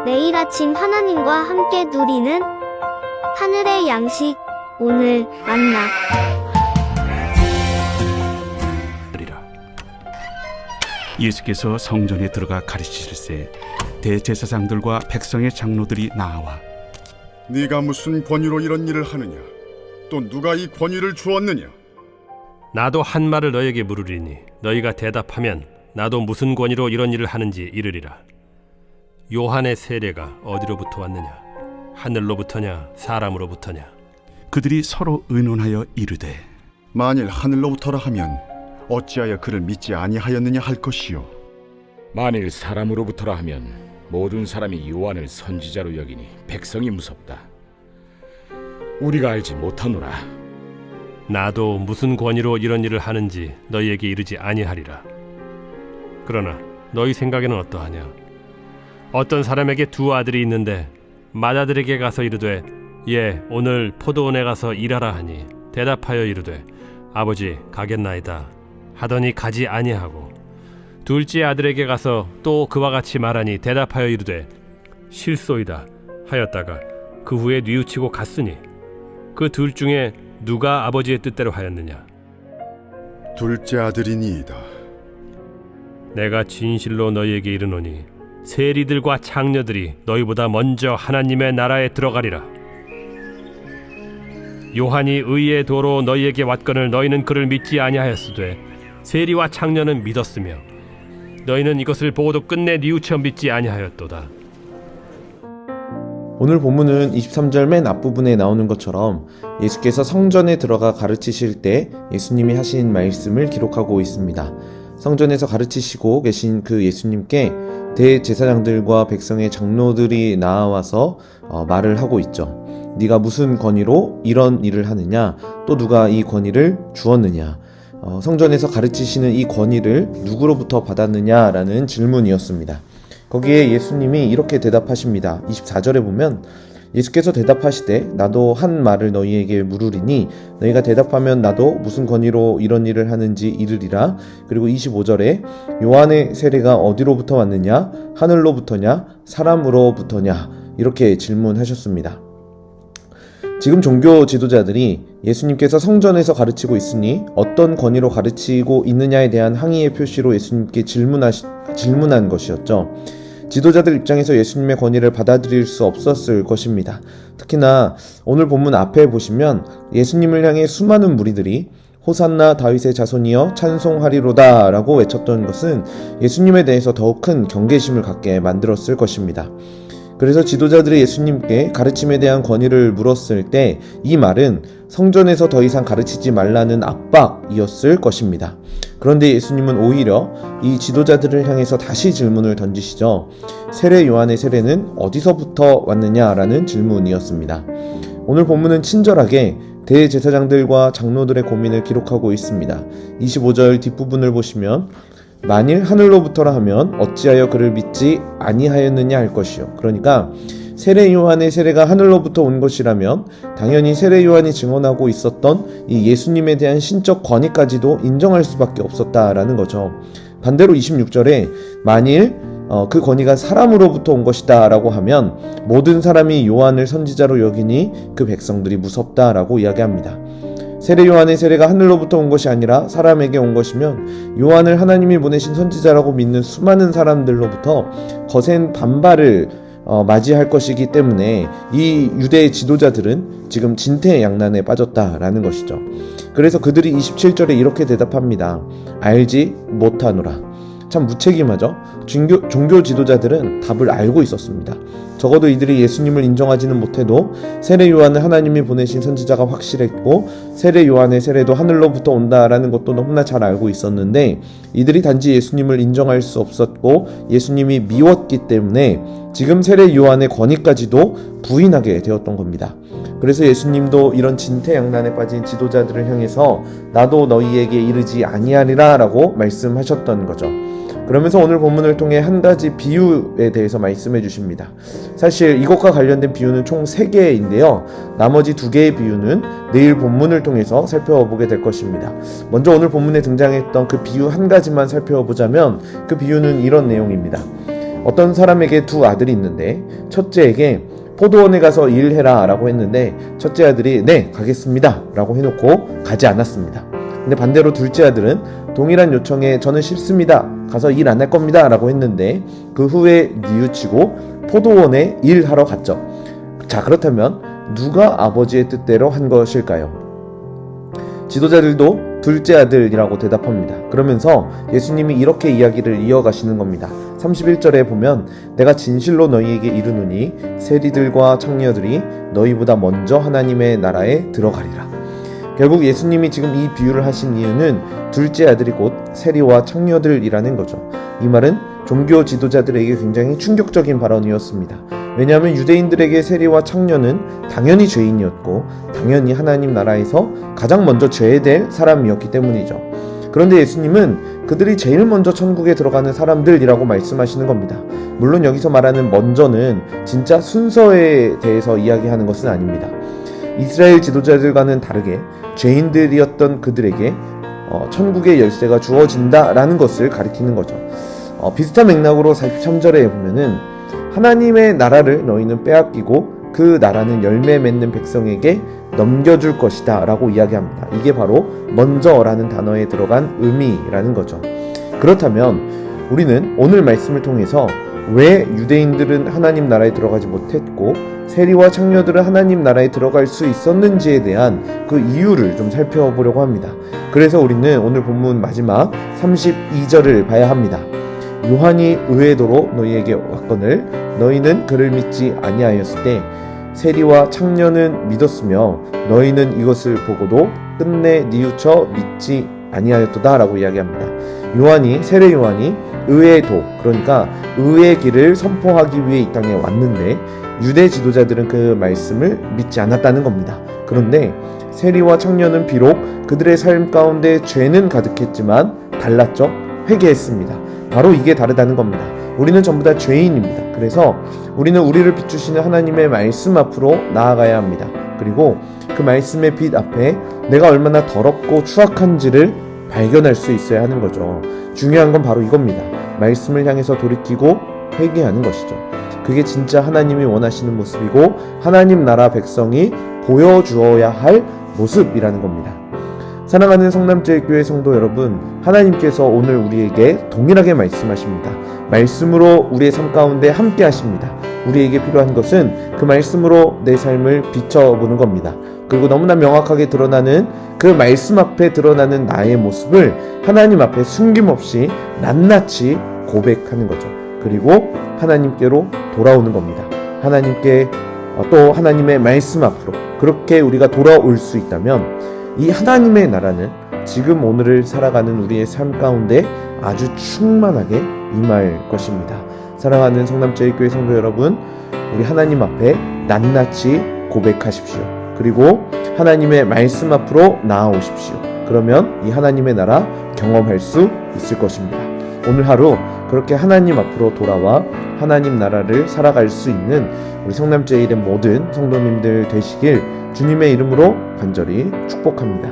매일 아침 하나님과 함께 누리는 하늘의 양식, 오늘 만나. 예수께서 성전에 들어가 가르치실세 대제사장들과 백성의 장로들이 나와 네가 무슨 권위로 이런 일을 하느냐? 또 누가 이 권위를 주었느냐? 나도 한 말을 너에게 물으리니 너희가 대답하면 나도 무슨 권위로 이런 일을 하는지 이르리라. 요한의 세례가 어디로부터 왔느냐? 하늘로부터냐 사람으로부터냐? 그들이 서로 의논하여 이르되 만일 하늘로부터라 하면 어찌하여 그를 믿지 아니하였느냐 할 것이요. 만일 사람으로부터라 하면 모든 사람이 요한을 선지자로 여기니 백성이 무섭다. 우리가 알지 못하노라. 나도 무슨 권위로 이런 일을 하는지 너희에게 이르지 아니하리라. 그러나 너희 생각에는 어떠하냐? 어떤 사람에게 두 아들이 있는데 맏아들에게 가서 이르되 예 오늘 포도원에 가서 일하라 하니 대답하여 이르되 아버지 가겠나이다 하더니 가지 아니하고 둘째 아들에게 가서 또 그와 같이 말하니 대답하여 이르되 실소이다 하였다가 그 후에 뉘우치고 갔으니 그 둘 중에 누가 아버지의 뜻대로 하였느냐? 둘째 아들이니이다. 내가 진실로 너희에게 이르노니 세리들과 창녀들이 너희보다 먼저 하나님의 나라에 들어가리라. 요한이 의의 도로 너희에게 왔거늘 너희는 그를 믿지 아니하였으되 세리와 창녀는 믿었으며 너희는 이것을 보고도 끝내 뉘우쳐 믿지 아니하였도다. 오늘 본문은 23절 맨 앞부분에 나오는 것처럼 예수께서 성전에 들어가 가르치실 때 예수님이 하신 말씀을 기록하고 있습니다. 성전에서 가르치시고 계신 그 예수님께 대제사장들과 백성의 장로들이 나와서 말을 하고 있죠. 네가 무슨 권위로 이런 일을 하느냐? 또 누가 이 권위를 주었느냐? 성전에서 가르치시는 이 권위를 누구로부터 받았느냐라는 질문이었습니다. 거기에 예수님이 이렇게 대답하십니다. 24절에 보면 예수께서 대답하시되 나도 한 말을 너희에게 물으리니 너희가 대답하면 나도 무슨 권위로 이런 일을 하는지 이르리라. 그리고 25절에 요한의 세례가 어디로부터 왔느냐? 하늘로부터냐? 사람으로부터냐? 이렇게 질문하셨습니다. 지금 종교 지도자들이 예수님께서 성전에서 가르치고 있으니 어떤 권위로 가르치고 있느냐에 대한 항의의 표시로 예수님께 질문한 것이었죠. 지도자들 입장에서 예수님의 권위를 받아들일 수 없었을 것입니다. 특히나 오늘 본문 앞에 보시면 예수님을 향해 수많은 무리들이 호산나 다윗의 자손이여 찬송하리로다 라고 외쳤던 것은 예수님에 대해서 더욱 큰 경계심을 갖게 만들었을 것입니다. 그래서 지도자들이 예수님께 가르침에 대한 권위를 물었을 때 이 말은 성전에서 더 이상 가르치지 말라는 압박이었을 것입니다. 그런데 예수님은 오히려 이 지도자들을 향해서 다시 질문을 던지시죠. 세례 요한의 세례는 어디서부터 왔느냐라는 질문이었습니다. 오늘 본문은 친절하게 대제사장들과 장로들의 고민을 기록하고 있습니다. 25절 뒷부분을 보시면 만일 하늘로부터라 하면 어찌하여 그를 믿지 아니하였느냐 할 것이요. 그러니까 세례 요한의 세례가 하늘로부터 온 것이라면 당연히 세례 요한이 증언하고 있었던 이 예수님에 대한 신적 권위까지도 인정할 수밖에 없었다라는 거죠. 반대로 26절에 만일 그 권위가 사람으로부터 온 것이다 라고 하면 모든 사람이 요한을 선지자로 여기니 그 백성들이 무섭다 라고 이야기합니다. 세례 요한의 세례가 하늘로부터 온 것이 아니라 사람에게 온 것이면 요한을 하나님이 보내신 선지자라고 믿는 수많은 사람들로부터 거센 반발을 맞이할 것이기 때문에 이 유대의 지도자들은 지금 진퇴양난에 빠졌다라는 것이죠. 그래서 그들이 27절에 이렇게 대답합니다. 알지 못하노라. 참 무책임하죠. 종교 지도자들은 답을 알고 있었습니다. 적어도 이들이 예수님을 인정하지는 못해도 세례 요한을 하나님이 보내신 선지자가 확실했고 세례 요한의 세례도 하늘로부터 온다라는 것도 너무나 잘 알고 있었는데 이들이 단지 예수님을 인정할 수 없었고 예수님이 미웠기 때문에 지금 세례 요한의 권위까지도 부인하게 되었던 겁니다. 그래서 예수님도 이런 진퇴양난에 빠진 지도자들을 향해서 나도 너희에게 이르지 아니하리라 라고 말씀하셨던 거죠. 그러면서 오늘 본문을 통해 한 가지 비유에 대해서 말씀해 주십니다. 사실 이것과 관련된 비유는 총 3개인데요. 나머지 2개의 비유는 내일 본문을 통해서 살펴보게 될 것입니다. 먼저 오늘 본문에 등장했던 그 비유 한 가지만 살펴보자면 그 비유는 이런 내용입니다. 어떤 사람에게 두 아들이 있는데 첫째에게 포도원에 가서 일해라 라고 했는데 첫째 아들이 네 가겠습니다 라고 해놓고 가지 않았습니다. 근데 반대로 둘째 아들은 동일한 요청에 저는 싫습니다 가서 일 안 할 겁니다 라고 했는데 그 후에 뉘우치고 포도원에 일하러 갔죠. 자, 그렇다면 누가 아버지의 뜻대로 한 것일까요? 지도자들도 둘째 아들이라고 대답합니다. 그러면서 예수님이 이렇게 이야기를 이어가시는 겁니다. 31절에 보면 내가 진실로 너희에게 이르노니 세리들과 청녀들이 너희보다 먼저 하나님의 나라에 들어가리라. 결국 예수님이 지금 이 비유를 하신 이유는 둘째 아들이 곧 세리와 청녀들이라는 거죠. 이 말은 종교 지도자들에게 굉장히 충격적인 발언이었습니다. 왜냐하면 유대인들에게 세리와 청년은 당연히 죄인이었고 당연히 하나님 나라에서 가장 먼저 죄될 사람이었기 때문이죠. 그런데 예수님은 그들이 제일 먼저 천국에 들어가는 사람들이라고 말씀하시는 겁니다. 물론 여기서 말하는 먼저는 진짜 순서에 대해서 이야기하는 것은 아닙니다. 이스라엘 지도자들과는 다르게 죄인들이었던 그들에게 천국의 열쇠가 주어진다라는 것을 가리키는 거죠. 비슷한 맥락으로 43절에 보면은 하나님의 나라를 너희는 빼앗기고 그 나라는 열매 맺는 백성에게 넘겨줄 것이다 라고 이야기합니다. 이게 바로 먼저라는 단어에 들어간 의미라는 거죠. 그렇다면 우리는 오늘 말씀을 통해서 왜 유대인들은 하나님 나라에 들어가지 못했고 세리와 청녀들은 하나님 나라에 들어갈 수 있었는지에 대한 그 이유를 좀 살펴보려고 합니다. 그래서 우리는 오늘 본문 마지막 32절을 봐야 합니다. 요한이 의외도로 너희에게 왔거늘 너희는 그를 믿지 아니하였을 때 세리와 청년은 믿었으며 너희는 이것을 보고도 끝내 뉘우쳐 믿지 아니하였도다 라고 이야기합니다. 세례 요한이 의의 도, 그러니까 의의 길을 선포하기 위해 이 땅에 왔는데 유대 지도자들은 그 말씀을 믿지 않았다는 겁니다. 그런데 세리와 청년은 비록 그들의 삶 가운데 죄는 가득했지만 달랐죠? 회개했습니다. 바로 이게 다르다는 겁니다. 우리는 전부 다 죄인입니다. 그래서 우리는 우리를 비추시는 하나님의 말씀 앞으로 나아가야 합니다. 그리고 그 말씀의 빛 앞에 내가 얼마나 더럽고 추악한지를 발견할 수 있어야 하는 거죠. 중요한 건 바로 이겁니다. 말씀을 향해서 돌이키고 회개하는 것이죠. 그게 진짜 하나님이 원하시는 모습이고 하나님 나라 백성이 보여주어야 할 모습이라는 겁니다. 사랑하는 성남제일교회 성도 여러분, 하나님께서 오늘 우리에게 동일하게 말씀하십니다. 말씀으로 우리의 삶 가운데 함께 하십니다. 우리에게 필요한 것은 그 말씀으로 내 삶을 비춰보는 겁니다. 그리고 너무나 명확하게 드러나는 그 말씀 앞에 드러나는 나의 모습을 하나님 앞에 숨김없이 낱낱이 고백하는 거죠. 그리고 하나님께로 돌아오는 겁니다. 하나님께 또 하나님의 말씀 앞으로 그렇게 우리가 돌아올 수 있다면 이 하나님의 나라는 지금 오늘을 살아가는 우리의 삶 가운데 아주 충만하게 임할 것입니다. 사랑하는 성남제일교회 성도 여러분, 우리 하나님 앞에 낱낱이 고백하십시오. 그리고 하나님의 말씀 앞으로 나아오십시오. 그러면 이 하나님의 나라 경험할 수 있을 것입니다. 오늘 하루 그렇게 하나님 앞으로 돌아와 하나님 나라를 살아갈 수 있는 우리 성남제일의 모든 성도님들 되시길 주님의 이름으로 간절히 축복합니다.